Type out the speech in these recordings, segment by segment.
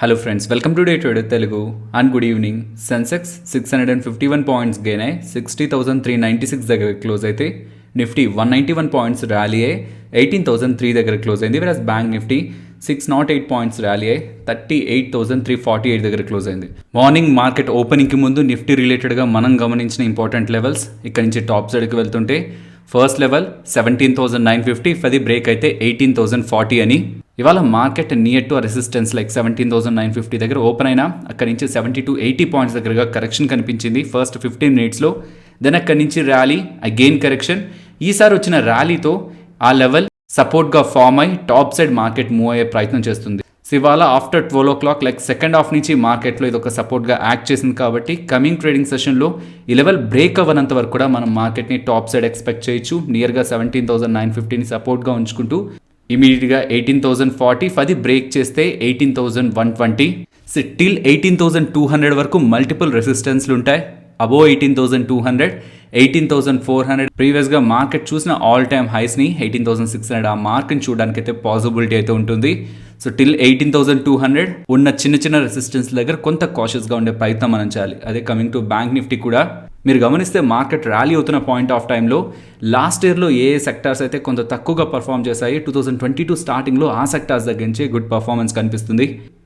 Hello friends, welcome to day trader Telugu and good evening. Sensex 651 points gain అయ్యి 60,396 దగ్గర close అయితే Nifty 191 points rally అయ్యి 18,003 దగ్గర క్లోజ్ అయింది. వెరస్ బ్యాంక్ నిఫ్టీ 608 పాయింట్స్ ర్యాలీ అయ్యి 38,348 దగ్గర క్లోజ్ అయింది. మార్నింగ్ మార్కెట్ ఓపెనింగ్కి ముందు నిఫ్టీ రిలేటెడ్గా మనం గమనించిన ఇంపార్టెంట్ లెవెల్స్ ఇక్కడ నుంచి టాప్ సైడ్కి వెళ్తుంటే ఫస్ట్ లెవెల్ 17,950, ఫది బ్రేక్ అయితే 18,040 అని. ఇవాళ market near to resistance like 17,950 దగ్గర ఓపెన్ అయినా అక్కడి నుంచి 70 to 80 పాయింట్స్ దగ్గరగా కరెక్షన్ కనిపించింది ఫస్ట్ 15 మినిట్స్లో. దెన్ అక్కడి నుంచి ర్యాలీ అగైన్ కరెక్షన్. ఈసారి వచ్చిన ర్యాలీతో ఆ లెవెల్ సపోర్ట్గా ఫామ్ అయి టాప్ సైడ్ మార్కెట్ మూవ్ అయ్యే ప్రయత్నం చేస్తుంది. సో ఇవాళ after 12 o'clock like second half నుంచి మార్కెట్లో ఇది ఒక సపోర్ట్గా యాక్ట్ చేసింది కాబట్టి కమింగ్ ట్రేడింగ్ సెషన్లో ఈ లెవెల్ బ్రేక్ అవ్వనంత వరకు కూడా మనం మార్కెట్ని టాప్ సైడ్ ఎక్స్పెక్ట్ చేయొచ్చు. నియర్గా 17,950ని సపోర్ట్గా ఉంచుకుంటూ ఇమీడియట్గా 18,040, ఫది బ్రేక్ చేస్తే 18,120. సో టిల్ 18,200 వరకు మల్టిపుల్ రెసిస్టెన్స్లు ఉంటాయి. అబోవ్ 18,200, 18,400 ప్రీవియస్గా మార్కెట్ చూసిన ఆల్ టైమ్ హైస్ని 18,600 ఆ మార్క్ని చూడడానికి అయితే పాసిబిలిటీ అయితే ఉంటుంది. సో టిల్ 18,200 ఉన్న చిన్న చిన్న రెసిస్టెన్స్ దగ్గర కొంత కాషియస్గా ఉండే ప్రయత్నం మనం చేయాలి. అదే కమింగ్ టు బ్యాంక్ నిఫ్టీ కూడా మీరు గమనిస్తే మార్కెట్ ర్యాలీ అవుతున్న పాయింట్ ఆఫ్ టైంలో లాస్ట్ ఇయర్లో ఏ సెక్టార్స్ అయితే కొంత తక్కువగా పర్ఫామ్ చేశాయి 2022 స్టార్టింగ్లో ఆ సెక్టార్స్ దగ్గర నుంచి గుడ్ పర్ఫార్మెన్స్ కనిపిస్తుంది.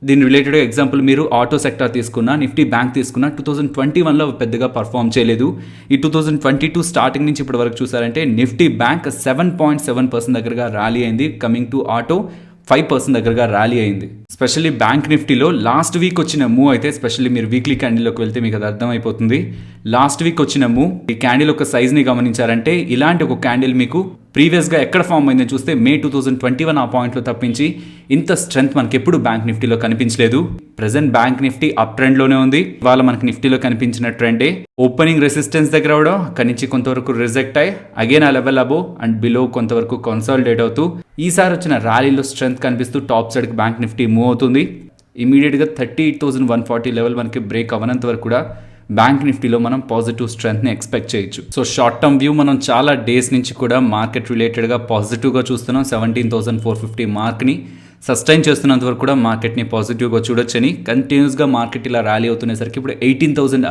దీని రిలేటెడ్ ఎగ్జాంపుల్ మీరు ఆటో సెక్టార్ తీసుకున్నా, నిఫ్టీ బ్యాంక్ తీసుకున్నా 2021లో పెద్దగా పర్ఫామ్ చేయలేదు. ఈ 2022 స్టార్టింగ్ నుంచి ఇప్పటి వరకు చూసారంటే నిఫ్టీ బ్యాంక్ 7.7% దగ్గరగా ర్యాలీ అయింది. కమింగ్ టు ఆటో 5% దగ్గరగా ర్యాలీ అయింది. స్పెషల్లీ బ్యాంక్ నిఫ్టీలో లాస్ట్ వీక్ వచ్చిన మూవ్ అయితే స్పెషల్లీ మీరు వీక్లీ క్యాండిల్లోకి వెళ్తే మీకు అది అర్థమైపోతుంది. లాస్ట్ వీక్ వచ్చిన మూవ్, ఈ క్యాండిల్ ఒక సైజ్ని గమనించారంటే ఇలాంటి ఒక క్యాండిల్ మీకు ప్రీవియస్గా ఎక్కడ ఫామ్ అయిందని చూస్తే మే 2021 ఆ పాయింట్లో తప్పించి ఇంత స్ట్రెంత్ మనకి ఎప్పుడు బ్యాంక్ నిఫ్టీలో కనిపించలేదు. ప్రెసెంట్ బ్యాంక్ నిఫ్టీ అప్ ట్రెండ్లోనే ఉంది. ఇవాళ మనకి నిఫ్టీలో కనిపించిన ట్రెండే ఓపెనింగ్ రెసిస్టెన్స్ దగ్గర అవడం, అక్కడి నుంచి కొంతవరకు రిజెక్ట్ అయ్యి అగైన్ ఆ లెవెల్ అబో అండ్ బిలో కొంతవరకు కన్సాలిడేట్ అవుతూ ఈసారి వచ్చిన ర్యాలీలో స్ట్రెంత్ కనిపిస్తూ టాప్ సైడ్కి బ్యాంక్ నిఫ్టీ మూవ్ అవుతుంది. ఇమీడియట్గా 38,140 లెవెల్ మనకి బ్రేక్ అవ్వనంత వరకు కూడా బ్యాంక్ నిఫ్టీలో మనం పాజిటివ్ స్ట్రెంత్ని ఎక్స్పెక్ట్ చేయొచ్చు. సో షార్ట్ టర్మ్ వ్యూ మనం చాలా డేస్ నుంచి కూడా మార్కెట్ రిలేటెడ్గా పాజిటివ్గా చూస్తున్నాం. 17,450 మార్క్ని సస్టైన్ చేస్తున్నంత వరకు కూడా మార్కెట్ని పాజిటివ్గా చూడొచ్చని. కంటిన్యూస్గా మార్కెట్ ఇలా ర్యాలీ అవుతునేసరికి ఇప్పుడు 18,000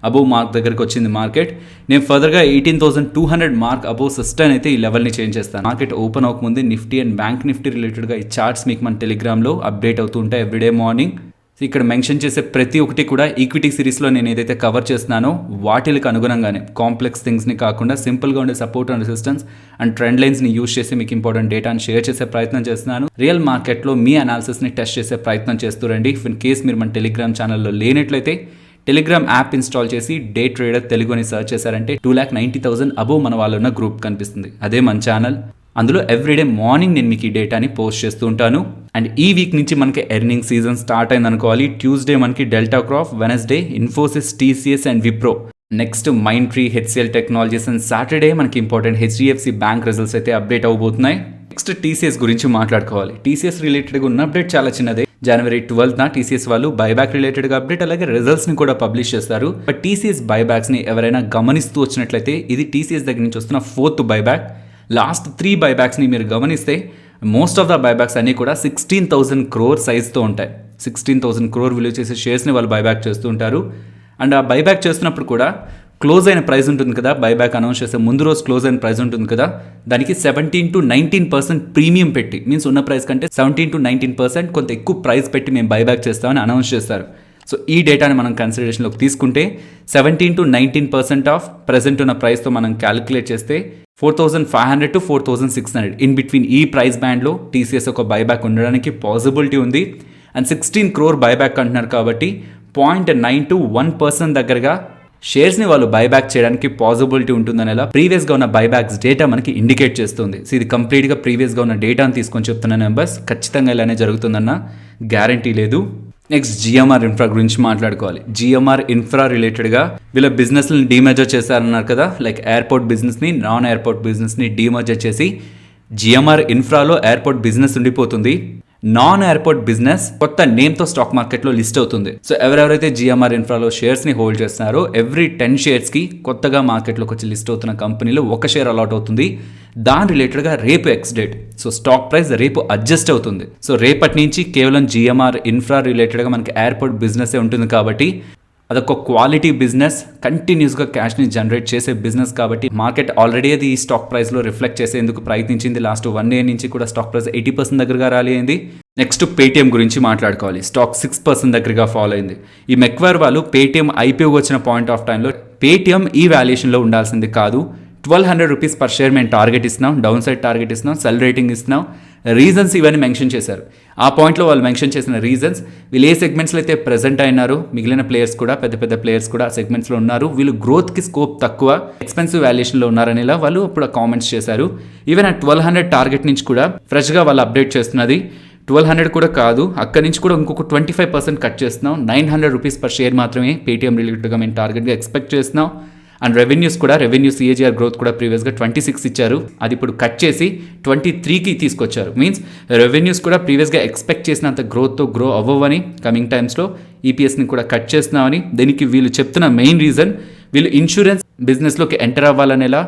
అబోవ్ మార్క్ దగ్గరికి వచ్చింది మార్కెట్. నేను ఫర్దర్గా 18,200 మార్క్ అబోవ్ సస్టైన్ అయితే ఈ లెవెల్ని చేంజ్ చేస్తాను. మార్కెట్ ఓపెన్ అవ్వకముందే నిఫ్టీ అండ్ బ్యాంక్ నిఫ్టీ రిలేటెడ్గా ఈ చార్ట్స్ మీకు మన టెలిగ్రామ్లో అప్డేట్ అవుతూ ఉంటాయి ఎవ్రీడే మార్నింగ్. ఇక్కడ మెన్షన్ చేసే ప్రతి ఒక్కటి కూడా ఈక్విటీ సిరీస్లో నేను ఏదైతే కవర్ చేస్తున్నానో వాటికి అనుగుణంగానే కాంప్లెక్స్ థింగ్స్ని కాకుండా సింపుల్గా ఉండే support and resistance and trend లైన్స్ని యూజ్ చేసి మీకు ఇంపార్టెంట్ డేటాని షేర్ చేసే ప్రయత్నం చేస్తున్నాను. రియల్ మార్కెట్లో మీ అనాలిసిస్ని టెస్ట్ చేసే ప్రయత్నం చేస్తూరండి. ఇన్ కేస్ మీరు మన టెలిగ్రామ్ ఛానల్లో లేనట్లయితే టెలిగ్రామ్ యాప్ ఇన్స్టాల్ చేసి డే ట్రేడర్ తెలుగు అని సర్చ్ చేశారంటే 2,90,000 అబోవ్ మన వాళ్ళు ఉన్న గ్రూప్ కనిపిస్తుంది. అదే మన ఛానల్. అందులో ఎవ్రీడే మార్నింగ్ నేను మీకు ఈ డేటాని పోస్ట్ చేస్తూ ఉంటాను. అండ్ ఈ వీక్ నుంచి మనకి ఎర్నింగ్ సీజన్ స్టార్ట్ అయింది అనుకోవాలి. ట్యూస్డే మనకి delta crop, Wednesday Infosys, TCS and Wipro, next mind tree, HCl technologies and Saturday మనకి ఇంపార్టెంట్ హెచ్డిఎఫ్సి బ్యాంక్ రిజల్ట్స్ అయితే అప్డేట్ అవబోతున్నాయి. నెక్స్ట్ టీసీఎస్ గురించి మాట్లాడుకోవాలి. టీసీఎస్ రిలేటెడ్గా ఉన్న అప్డేట్ చాలా చిన్నదే. జనవరి 12న టీసీఎస్ వాళ్ళు బైబ్యాక్ రిలేటెడ్గా అప్డేట్ అలాగే రిజల్ట్స్ని కూడా పబ్లిష్ చేస్తారు. బట్ టీసీఎస్ బైబ్యాక్స్ని ఎవరైనా గమనిస్తూ వచ్చినట్లయితే ఇది టీసీఎస్ దగ్గర నుంచి వస్తున్న 4th బైబ్యాక్. లాస్ట్ 3 బైబ్యాక్స్ని మీరు గమనిస్తే మోస్ట్ ఆఫ్ ద బైబ్యాక్స్ అన్నీ కూడా 16,000 crore సైజ్తో ఉంటాయి. 16,000 crore విలువ చేసే షేర్స్ని వాళ్ళు బైబ్యాక్ చేస్తూ ఉంటారు. అండ్ ఆ బైబ్యాక్ చేస్తున్నప్పుడు కూడా క్లోజ్ అయిన ప్రైస్ ఉంటుంది కదా, బైబ్యాక్ అనౌన్స్ చేసే ముందు రోజు క్లోజ్ అయిన ప్రైస్ ఉంటుంది కదా, దానికి 17 to 19% ప్రీమియం పెట్టి, మీన్స్ ఉన్న ప్రైస్ కంటే 17 to 19% కొంత ఎక్కువ ప్రైస్ పెట్టి మేము బైబ్యాక్ చేస్తామని అనౌన్స్ చేస్తారు. సో ఈ డేటాని మనం కన్సిడరేషన్లోకి తీసుకుంటే 17 to 19% ఆఫ్ ప్రెసెంట్ ఉన్న ప్రైస్తో మనం క్యాలిక్యులేట్ చేస్తే 4,500 to 4,600 ఇన్ బిట్వీన్ ఈ ప్రైస్ బ్యాండ్లో టీసీఎస్ ఒక బైబ్యాక్ ఉండడానికి పాసిబిలిటీ ఉంది. అండ్ 16 crore బైబ్యాక్ అంటున్నారు కాబట్టి 0.9 to 1% దగ్గరగా షేర్స్ని వాళ్ళు బైబ్యాక్ చేయడానికి పాసిబిలిటీ ఉంటుందనేలా ప్రీవియస్గా ఉన్న బైబ్యాక్స్ డేటా మనకి ఇండికేట్ చేస్తుంది. సో ఇది కంప్లీట్గా ప్రీవియస్గా ఉన్న డేటాను తీసుకొని చెప్తున్న నెంబర్స్, ఖచ్చితంగా ఇలానే జరుగుతుందన్న గ్యారంటీ లేదు. నెక్స్ట్ జిఎంఆర్ ఇన్ఫ్రా గురించి మాట్లాడుకోవాలి. జిఎంఆర్ ఇన్ఫ్రా రిలేటెడ్గా వీళ్ళ బిజినెస్ని డీమర్జర్ చేశారన్నారు కదా, లైక్ ఎయిర్పోర్ట్ బిజినెస్ని, నాన్ ఎయిర్పోర్ట్ బిజినెస్ని డీమర్జర్ చేసి జిఎంఆర్ ఇన్ఫ్రాలో ఎయిర్పోర్ట్ బిజినెస్ ఉండిపోతుంది. నాన్ ఎయిర్పోర్ట్ బిజినెస్ కొత్త నేమ్తో స్టాక్ మార్కెట్లో లిస్ట్ అవుతుంది. సో ఎవరెవరైతే జిఎంఆర్ ఇన్ఫ్రాలో షేర్స్ని హోల్డ్ చేస్తున్నారో ఎవ్రీ 10 షేర్స్కి కొత్తగా మార్కెట్లోకి వచ్చి లిస్ట్ అవుతున్న కంపెనీలో ఒక షేర్ అలాట్ అవుతుంది. దాని రిలేటెడ్గా రేపు X date. So stock price రేపు అడ్జస్ట్ అవుతుంది. సో రేపటి నుంచి కేవలం జిఎంఆర్ ఇన్ఫ్రా రిలేటెడ్గా మనకి ఎయిర్పోర్ట్ బిజినెస్ ఉంటుంది కాబట్టి అదొక క్వాలిటీ బిజినెస్, కంటిన్యూస్గా క్యాష్ని జనరేట్ చేసే బిజినెస్ కాబట్టి మార్కెట్ ఆల్రెడీ అది ఈ స్టాక్ ప్రైస్లో రిఫ్లెక్ట్ చేసేందుకు ప్రయత్నించింది. లాస్ట్ 1 year నుంచి కూడా స్టాక్ ప్రైస్ 80% దగ్గరగా ర్యాలీ అయింది. నెక్స్ట్ పేటీఎం గురించి మాట్లాడుకోవాలి. స్టాక్ 6% దగ్గరగా ఫాలో అయింది. ఈ మెక్వేర్ వాళ్ళు పేటీఎం ఐపీఓ వచ్చిన పాయింట్ ఆఫ్ టైంలో పేటీఎం ఈ వాల్యుయేషన్లో ఉండాల్సింది కాదు, 1200 రూపీస్ పర్ షేర్ మేము టార్గెట్ ఇస్తున్నాం, డౌన్ సైడ్ టార్గెట్ ఇస్తున్నాం, సెల్ రేటింగ్ ఇస్తున్నాం, రీజన్స్ ఇవన్నీ మెన్షన్ చేశారు. ఆ పాయింట్లో వాళ్ళు మెన్షన్ చేసిన రీజన్స్, వీళ్ళు ఏ సెగ్మెంట్స్లో అయితే ప్రెజెంట్ అయినారు, మిగిలిన ప్లేయర్స్ కూడా పెద్ద పెద్ద ప్లేయర్స్ కూడా ఆ సెగ్మెంట్స్లో ఉన్నారు, వీళ్ళు గ్రోత్కి స్కోప్ తక్కువ, ఎక్స్పెన్సివ్ వాల్యుయేషన్లో ఉన్నారనేలా వాళ్ళు అప్పుడు కామెంట్స్ చేశారు. ఈవెన్ ఆ 1200 టార్గెట్ నుంచి కూడా ఫ్రెష్గా వాళ్ళు అప్డేట్ చేస్తున్నది 1200 కూడా కాదు, అక్కడి నుంచి కూడా ఇంకొక 25% కట్ చేస్తున్నాం, 900 రూపీస్ పర్ షేర్ మాత్రమే పేటీఎం రిలేటెడ్గా మేము టార్గెట్గా ఎక్స్పెక్ట్ చేస్తున్నాం. అండ్ రెవెన్యూ సిఏజీఆర్ గ్రోత్ కూడా ప్రీవియస్గా 26 ఇచ్చారు, అది ఇప్పుడు కట్ చేసి 23కి తీసుకొచ్చారు. మీన్స్ రెవెన్యూస్ కూడా ప్రీవియస్గా ఎక్స్పెక్ట్ చేసినంత గ్రోత్తో గ్రో అవ్వవని, కమింగ్ టైమ్స్లో ఈపీఎస్ని కూడా కట్ చేస్తున్నామని. దీనికి వీళ్ళు చెప్తున్న మెయిన్ రీజన్, వీళ్ళు ఇన్సూరెన్స్ బిజినెస్లోకి ఎంటర్ అవ్వాలనేలా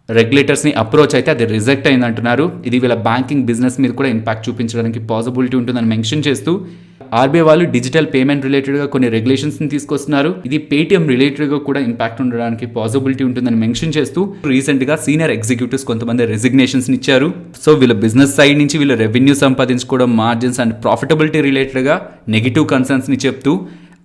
రెగ్యులేటర్స్ని అప్రోచ్ అయితే అది రిజెక్ట్ అయింది అంటున్నారు. ఇది వీళ్ళ బ్యాంకింగ్ బిజినెస్ మీద కూడా ఇంపాక్ట్ చూపించడానికి పాసిబిలిటీ ఉంటుందని మెన్షన్ చేస్తూ ఆర్బీఐ వాళ్ళు డిజిటల్ పేమెంట్ రిలేటెడ్గా కొన్ని రెగ్యులేషన్స్ని తీసుకొస్తున్నారు. ఇది పేటీఎం రిలేటెడ్గా కూడా ఇంపాక్ట్ ఉండడానికి పాసిబిలిటీ ఉంటుందని మెన్షన్ చేస్తూ రీసెంట్గా సీనియర్ ఎగ్జిక్యూటివ్స్ కొంతమంది రెసిగ్నేషన్స్ని ఇచ్చారు. సో వీళ్ళ బిజినెస్ సైడ్ నుంచి వీళ్ళు రెవెన్యూ సంపాదించుకోవడం, మార్జిన్స్ అండ్ ప్రాఫిటబిలిటీ రిలేటెడ్గా నెగిటివ్ కన్సర్న్స్ని చెప్తూ,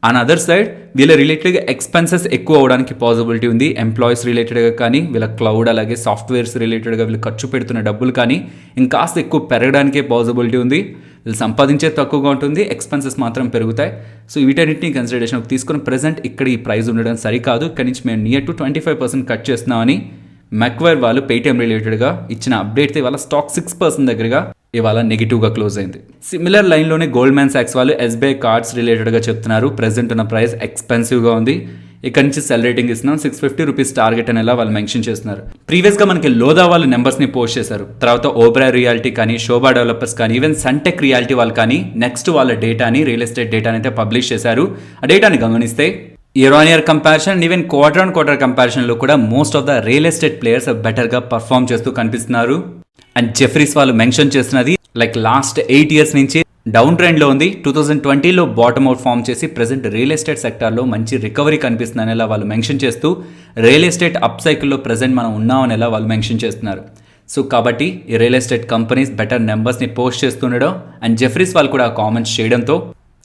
ఆన్ అదర్ సైడ్ వీళ్ళ రిలేటెడ్గా ఎక్స్పెన్సెస్ ఎక్కువ అవడానికి పాసిబిలిటీ ఉంది. ఎంప్లాయీస్ రిలేటెడ్గా కానీ, వీళ్ళ క్లౌడ్ అలాగే సాఫ్ట్వేర్స్ రిలేటెడ్గా వీళ్ళు ఖర్చు పెడుతున్న డబ్బులు కానీ ఇంకాస్త ఎక్కువ పెరగడానికే పాసిబిలిటీ ఉంది. వీళ్ళు సంపాదించే తక్కువగా ఉంటుంది, ఎక్స్పెన్సెస్ మాత్రం పెరుగుతాయి. సో వీటన్నిటిని కన్సిడరేషన్కి తీసుకుని ప్రెజెంట్ ఇక్కడ ఈ ప్రైస్ ఉండడం సరికాదు, ఇక్కడి నుంచి మేము నియర్ టు 25% కట్ చేస్తున్నామని మెక్వేర్ వాళ్ళు పేటీఎం రిలేటెడ్గా ఇచ్చిన అప్డేట్తో ఇవాళ స్టాక్ 6% దగ్గరగా ఇవాళ నెగిటివ్గా క్లోజ్ అయింది. సిమిలర్ లైన్లోనే గోల్డ్మ్యాన్ సాక్స్ వాళ్ళు ఎస్బీఐ కార్డ్స్ రిలేటెడ్గా చెప్తున్నారు, ప్రెజెంట్ ఉన్న ప్రైస్ ఎక్స్పెన్సివ్గా ఉంది, ఇక్కడ నుంచి సెల్ రేటింగ్ ఇస్తున్నాం, 650 రూపీస్ టార్గెట్ అనేలా వాళ్ళు మెన్షన్ చేస్తున్నారు. ప్రీవియస్గా మనకి లోదా వాళ్ళు నెంబర్స్ని పోస్ట్ చేశారు, తర్వాత ఓబ్రాయ్ రియాలిటీ కానీ, శోభా డెవలపర్స్ కానీ, ఈవెన్ సన్టెక్ రియాలిటీ వాళ్ళు కానీ నెక్స్ట్ వాళ్ళ డేటాని, రియల్ ఎస్టేట్ డేటాని అయితే పబ్లిష్ చేశారు. ఆ డేటాని గమనిస్తే year on year comparison, even quarter on quarter కంపారిజన్లో కూడా most of the real estate players బెటర్గా పర్ఫామ్ చేస్తూ కనిపిస్తున్నారు. అండ్ జెఫ్రీస్ వాళ్ళు మెన్షన్ చేస్తున్నది లైక్ లాస్ట్ 8 years నుంచి డౌన్ ట్రెండ్లో ఉంది, 2020లో బాటమ్ అవుట్ ఫామ్ చేసి ప్రెసెంట్ రియల్ ఎస్టేట్ సెక్టార్లో మంచి రికవరీ కనిపిస్తుంది అనేలా వాళ్ళు మెన్షన్ చేస్తూ, రియల్ ఎస్టేట్ అప్ సైకిల్లో ప్రెసెంట్ మనం ఉన్నామనేలా వాళ్ళు మెన్షన్ చేస్తున్నారు. సో కాబట్టి ఈ real estate companies better నెంబర్స్ని post చేస్తుండడం and Jefferies వాళ్ళు కూడా కామెంట్స్ చేయడంతో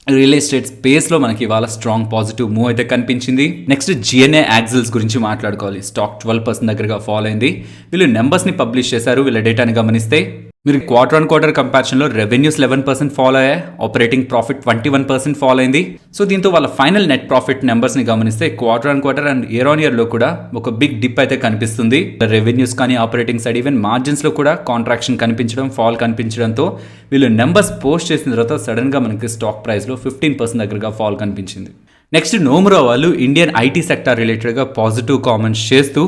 రియల్ ఎస్టేట్ స్పేస్లో మనకి ఇవాళ స్ట్రాంగ్ పాజిటివ్ మూవ్ అయితే కనిపించింది. నెక్స్ట్ జిఎన్ఏ యాక్సిల్స్ గురించి మాట్లాడుకోవాలి. స్టాక్ 12% దగ్గరగా ఫాలో అయింది. వీళ్ళు నెంబర్స్ని పబ్లిష్ చేశారు. వీళ్ళ డేటాని గమనిస్తే మీరు క్వార్టర్ ఆన్ క్వార్టర్ కంపారిజన్లో రెవెన్యూస్ 11% ఫాలో అయ్యాయి, ఆపరేటింగ్ ప్రాఫిట్ 21% ఫాలో అయింది. సో దీంతో వాళ్ళ ఫైనల్ నెట్ ప్రాఫిట్ నెంబర్స్ని గమనిస్తే quarter on quarter and year on ఇయర్లో కూడా ఒక బిగ్ డిప్ అయితే కనిపిస్తుంది. రెవెన్యూస్ కానీ, ఆపరేటింగ్ సైడ్, ఈవెన్ మార్జిన్స్లో కూడా కాంట్రాక్షన్ కనిపించడం, ఫాల్ కనిపించడంతో వీళ్ళు నెంబర్స్ పోస్ట్ చేసిన తర్వాత సడన్గా మనకి స్టాక్ ప్రైస్లో 15% దగ్గరగా ఫాల్ కనిపించింది. నెక్స్ట్ నోమురా వాళ్ళు ఇండియన్ ఐటీ సెక్టార్ రిలేటెడ్గా పాజిటివ్ కామెంట్స్ చేస్తూ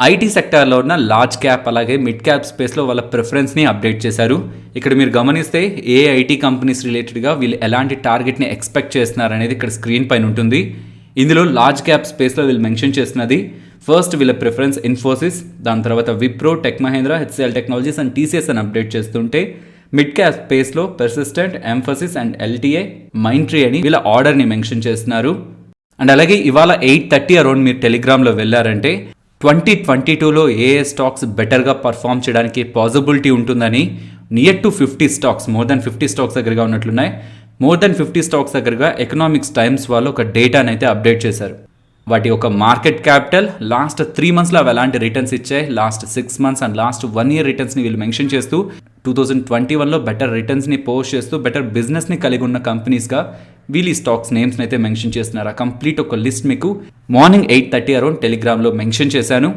ఐటీ సెక్టార్లో ఉన్న లార్జ్ క్యాప్ అలాగే మిడ్ క్యాప్ స్పేస్లో వాళ్ళ ప్రిఫరెన్స్ని అప్డేట్ చేశారు. ఇక్కడ మీరు గమనిస్తే ఏ ఐటీ కంపెనీస్ రిలేటెడ్గా వీళ్ళు ఎలాంటి టార్గెట్ని ఎక్స్పెక్ట్ చేస్తున్నారు అనేది ఇక్కడ స్క్రీన్ పైన ఉంటుంది. ఇందులో లార్జ్ క్యాప్ స్పేస్లో వీళ్ళు మెన్షన్ చేస్తున్నది ఫస్ట్ వీళ్ళ ప్రిఫరెన్స్ ఇన్ఫోసిస్, దాని తర్వాత Wipro, Tech Mahindra, HCL technologies and TCS అని అప్డేట్ చేస్తుంటే మిడ్ క్యాప్ స్పేస్లో పెర్సిస్టెంట్, ఎంఫసిస్ అండ్ ఎల్టీఏ, మైంట్రీ అని వీళ్ళ ఆర్డర్ని మెన్షన్ చేస్తున్నారు. అండ్ అలాగే ఇవాళ 8:30 అరౌండ్ మీరు టెలిగ్రామ్లో వెళ్ళారంటే 2022లో ఏ స్టాక్స్ బెటర్గా పర్ఫామ్ చేయడానికి పాసిబిలిటీ ఉంటుందని near to 50 stocks, more than 50 stocks దగ్గరగా ఉన్నట్లున్నాయి. మోర్ దెన్ 50 స్టాక్స్ దగ్గరగా ఎకనామిక్స్ టైమ్స్ వాళ్ళు ఒక డేటాని అయితే అప్డేట్ చేశారు. వాటి ఒక మార్కెట్ క్యాపిటల్ లాస్ట్ 3 monthsలో అవి ఎలాంటి రిటర్న్స్ ఇచ్చాయి, last 6 months and last 1 year రిటర్న్స్ని వీళ్ళు మెన్షన్ చేస్తూ 2021లో బెటర్ రిటర్న్స్ని పోస్ట్ చేస్తూ బెటర్ బిజినెస్ని కలిగి ఉన్న కంపెనీస్గా వీళ్ళు ఈ స్టాక్స్ నేమ్స్ని అయితే మెన్షన్ చేస్తున్నారు. ఆ కంప్లీట్ ఒక లిస్ట్ మీకు మార్నింగ్ 8:30 అరౌండ్ టెలిగ్రామ్లో మెన్షన్ చేశాను.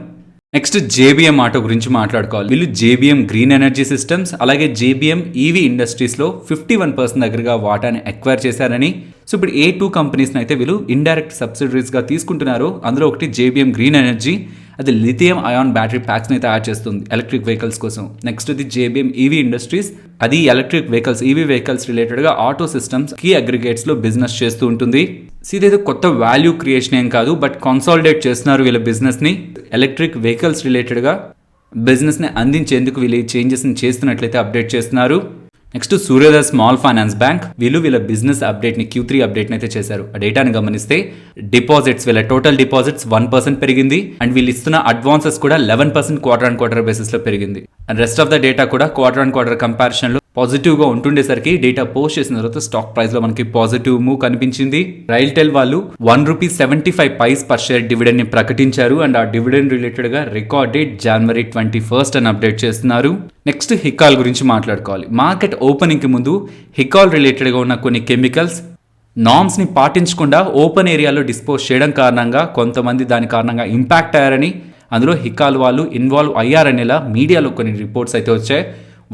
నెక్స్ట్ జేబీఎం ఆటో గురించి మాట్లాడుకోవాలి. వీళ్ళు జేబీఎం గ్రీన్ ఎనర్జీ సిస్టమ్స్ అలాగే జేబీఎం ఈవీ ఇండస్ట్రీస్లో 51% దగ్గరగా వాటాని ఎక్వైర్ చేశారని. సో ఇప్పుడు ఏ 2 కంపెనీస్ని అయితే వీళ్ళు ఇండైరెక్ట్ సబ్సిడరీస్గా తీసుకుంటున్నారు. అందులో ఒకటి జేబీఎం గ్రీన్ ఎనర్జీ అది లిథియం అయాన్ బ్యాటరీ ప్యాక్స్ని అయితే యాడ్ చేస్తుంది ఎలక్ట్రిక్ వెహికల్స్ కోసం. నెక్స్ట్ ఇది JBM EV ఇండస్ట్రీస్, అది ఎలక్ట్రిక్ వెహికల్స్ EV వెహికల్స్ రిలేటెడ్గా ఆటో సిస్టమ్స్ కీ అగ్రిగేట్స్లో బిజినెస్ చేస్తూ ఉంటుంది. ఇదేదో కొత్త వాల్యూ క్రియేషన్ ఏం కాదు, బట్ కన్సాలిడేట్ చేస్తున్నారు వీళ్ళ బిజినెస్ని. ఎలక్ట్రిక్ వెహికల్స్ రిలేటెడ్గా బిజినెస్ని అందించేందుకు వీళ్ళు ఈ చేంజెస్ని చేస్తున్నట్లయితే అప్డేట్ చేస్తున్నారు. నెక్స్ట్ సూర్యోదయ స్మాల్ ఫైనాన్స్ బ్యాంక్, వీళ్ళ బిజినెస్ అప్డేట్ని Q3 అప్డేట్ని అయితే చేశారు. ఆ డేటాని గమనిస్తే డిపాజిట్స్, వీళ్ళ టోటల్ డిపాజిట్స్ 1% పెరిగింది అండ్ వీళ్ళు ఇస్తున్న అడ్వాన్సెస్ కూడా 11% క్వార్టర్ బేసిస్లో పెరిగింది. And rest of the data కూడా క్వార్టర్ కంపారిజన్లో పాజిటివ్గా ఉంటుండేసరికి డేటా పోస్ట్ చేసిన తర్వాత స్టాక్ ప్రైస్లో మనకి పాజిటివ్ మూవ్ కనిపించింది. రైల్టెల్ వాళ్ళు ₹1.75 పర్ షేర్ డివిడెండ్ని ప్రకటించారు అండ్ ఆ డివిడెండ్ రిలేటెడ్గా రికార్డ్ డేట్ January 21 అని అప్డేట్ చేస్తున్నారు. నెక్స్ట్ హికాల్ గురించి మాట్లాడుకోవాలి. మార్కెట్ ఓపెనింగ్కి ముందు హికాల్ రిలేటెడ్గా ఉన్న కొన్ని కెమికల్స్ నామ్స్ని పాటించకుండా ఓపెన్ ఏరియాలో డిస్పోజ్ చేయడం కారణంగా కొంతమంది దాని కారణంగా ఇంపాక్ట్ అయ్యారని, అందులో హికాల్ వాళ్ళు ఇన్వాల్వ్ అయ్యారనేలా మీడియాలో కొన్ని రిపోర్ట్స్ అయితే వచ్చాయి.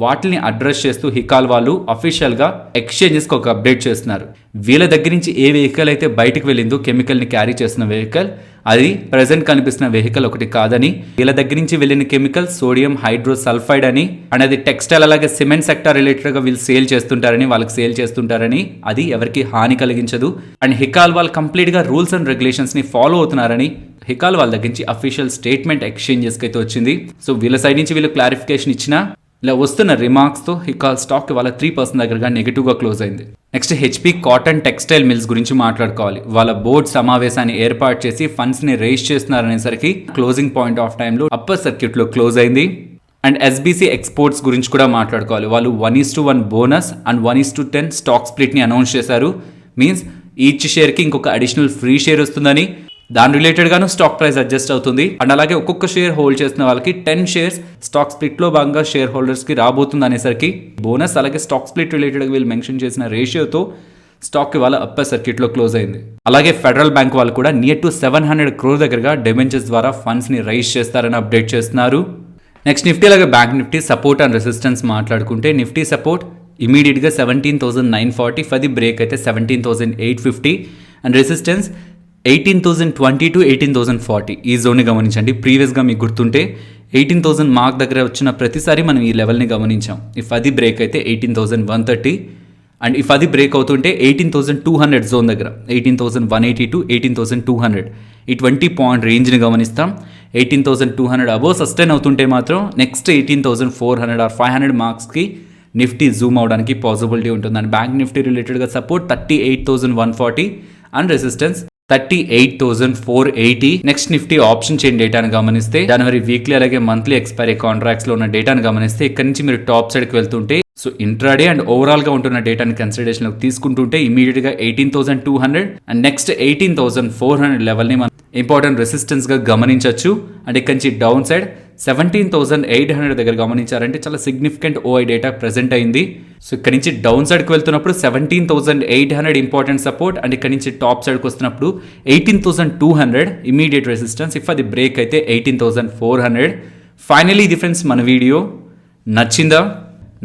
వాటిని అడ్రస్ చేస్తూ హికాల్ వాళ్ళు అఫీషియల్గా ఎక్స్చేంజెస్కి ఒక అప్డేట్ చేస్తున్నారు. వీళ్ళ దగ్గర నుంచి ఏ వెహికల్ అయితే బయటకు వెళ్ళిందో కెమికల్ని క్యారీ చేస్తున్న వెహికల్, అది ప్రజెంట్ కనిపిస్తున్న వెహికల్ ఒకటి కాదని, వీళ్ళ దగ్గర నుంచి వెళ్ళిన కెమికల్ సోడియం హైడ్రోసల్ఫైడ్ అని, అండ్ అది టెక్స్టైల్ అలాగే సిమెంట్ సెక్టర్ రిలేటెడ్గా వీళ్ళు సేల్ చేస్తుంటారని, అది ఎవరికి హాని కలిగించదు అండ్ హికాల్ వాళ్ళు కంప్లీట్గా రూల్స్ అండ్ రెగ్యులేషన్స్ని ఫాలో అవుతున్నారని హికాల్ వాళ్ళ దగ్గర నుంచి అఫీషియల్ స్టేట్మెంట్ ఎక్స్చేంజెస్కి అయితే వచ్చింది. సో వీళ్ళ సైడ్ నుంచి వీళ్ళు క్లారిఫికేషన్ ఇచ్చినా ఇలా వస్తున్న రిమార్క్స్తో హికాల్ స్టాక్ వాళ్ళ 3% దగ్గరగా నెగిటివ్గా క్లోజ్ అయింది. Next HP cotton textile mills గురించి మాట్లాడుకోవాలి. వాళ్ళ బోర్డు సమావేశాన్ని ఏర్పాటు చేసి ఫండ్స్ని రేస్ చేస్తున్నారనేసరికి క్లోజింగ్ పాయింట్ ఆఫ్ టైంలో అప్పర్ సర్క్యూట్లో క్లోజ్ అయింది. అండ్ SBC ఎక్స్పోర్ట్స్ గురించి కూడా మాట్లాడుకోవాలి. వాళ్ళు 1:1 బోనస్ అండ్ 1:10 స్టాక్ స్ప్లిట్ని అనౌన్స్ చేశారు. మీన్స్ ఈచ్ షేర్కి ఇంకొక అడిషనల్ ఫ్రీ షేర్ వస్తుందని, దాని రిలేటెడ్గాను స్టాక్ ప్రైస్ అడ్జస్ట్ అవుతుంది అండ్ అలాగే ఒక్కొక్క షేర్ హోల్డ్ చేసిన వాళ్ళకి 10 షేర్స్ స్టాక్ స్ప్లిట్లో భాగంగా షేర్ హోల్డర్స్కి రాబోతుంది అనేసరికి బోనస్ అలాగే స్టాక్ స్ప్లిట్ రిలేటెడ్గా వీళ్ళు మెన్షన్ చేసిన రేషియోతో స్టాక్ వాళ్ళ అప్పర్ సర్క్యూట్లో క్లోజ్ అయింది. అలాగే ఫెడరల్ బ్యాంక్ వాళ్ళు కూడా నియర్ టు 700 crore దగ్గరగా డిబెంచర్స్ ద్వారా ఫండ్స్ని రైజ్ చేస్తారని అప్డేట్ చేస్తున్నారు. నెక్స్ట్ నిఫ్టీ అలాగే bank Nifty support and resistance మాట్లాడుకుంటే నిఫ్టీ సపోర్ట్ ఇమీడియట్గా 17,940, ఫది బ్రేక్ అయితే 17,850 అండ్ రెసిస్టెన్స్ 18,020 to 18,040 ఈ జోన్ని గమనించండి. ప్రీవియస్గా మీకు గుర్తుంటే 18,000 మార్క్ దగ్గర వచ్చిన ప్రతిసారి మనం ఈ లెవెల్ని గమనించాం. ఇఫ్ అది బ్రేక్ అయితే 18,130 అండ్ ఇఫ్ అది బ్రేక్ అవుతుంటే 18,200 జోన్ దగ్గర 18,180 to 18,200 ఈ 20 పాయింట్ రేంజ్ని గమనిస్తాం. 18,200 అబోవ్ సస్టైన్ అవుతుంటే మాత్రం నెక్స్ట్ 18,400 or 500 మార్క్స్కి నిఫ్టీ జూమ్ అవడానికి పాసిబిలిటీ ఉంటుంది. అండ్ బ్యాంక్ నిఫ్టీ రిలేటెడ్గా support 38,140 and resistance 38,480. Next Nifty option chain డేటాను గమనిస్తే జనవరి వీక్లీ అలాగే మంత్లీ ఎక్స్పైరీ కాంట్రాక్ట్స్ లో ఉన్న డేటాను గమనిస్తే ఇక్కడ నుంచి మీరు టాప్ సైడ్కి వెళ్తుంటే సో ఇంట్రాడే అండ్ ఓవరాల్ గా ఉంటున్న డేటాని కన్సిడరేషన్ లోకి తీసుకుంటుంటే ఇమీడియట్ గా 18,200 అండ్ నెక్స్ట్ 18,400 లెవెల్ ని మనం ఇంపార్టెంట్ రెసిస్టెన్స్ గా గమనించవచ్చు. అండ్ ఇక్కడ నుంచి డౌన్ సైడ్ 17,800 దగ్గర గమనించారంటే చాలా సిగ్నిఫికెంట్ ఓఐ డేటా ప్రెజెంట్ అయింది. సో ఇక్కడ నుంచి డౌన్ సైడ్కి వెళ్తున్నప్పుడు 17,800 ఇంపార్టెంట్ సపోర్ట్ అండ్ ఇక్కడ నుంచి టాప్ సైడ్కి వస్తున్నప్పుడు 18,200 ఇమీడియట్ రెసిస్టెన్స్. ఇఫ్ అది బ్రేక్ అయితే 18,400. ఫైనలీ ఇది ఫ్రెండ్స్ మన వీడియో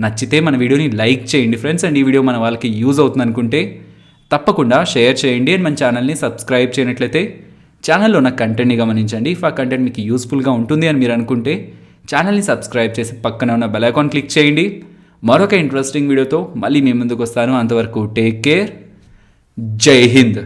నచ్చితే మన వీడియోని లైక్ చేయండి ఫ్రెండ్స్. అండ్ ఈ వీడియో మన వాళ్ళకి యూజ్ అవుతుంది అనుకుంటే తప్పకుండా షేర్ చేయండి. అండ్ మన ఛానల్ని సబ్స్క్రైబ్ చేయనట్లయితే ఛానల్లో ఉన్న కంటెంట్ని గమనించండి. ఇఫ్ ఆ కంటెంట్ మీకు యూస్ఫుల్గా ఉంటుంది అని మీరు అనుకుంటే ఛానల్ని సబ్స్క్రైబ్ చేసి పక్కన ఉన్న బెల్ ఐకాన్ క్లిక్ చేయండి. మరొక ఇంట్రెస్టింగ్ వీడియోతో మళ్ళీ మీ ముందుకు వస్తాను. అంతవరకు టేక్ కేర్. జై హింద్.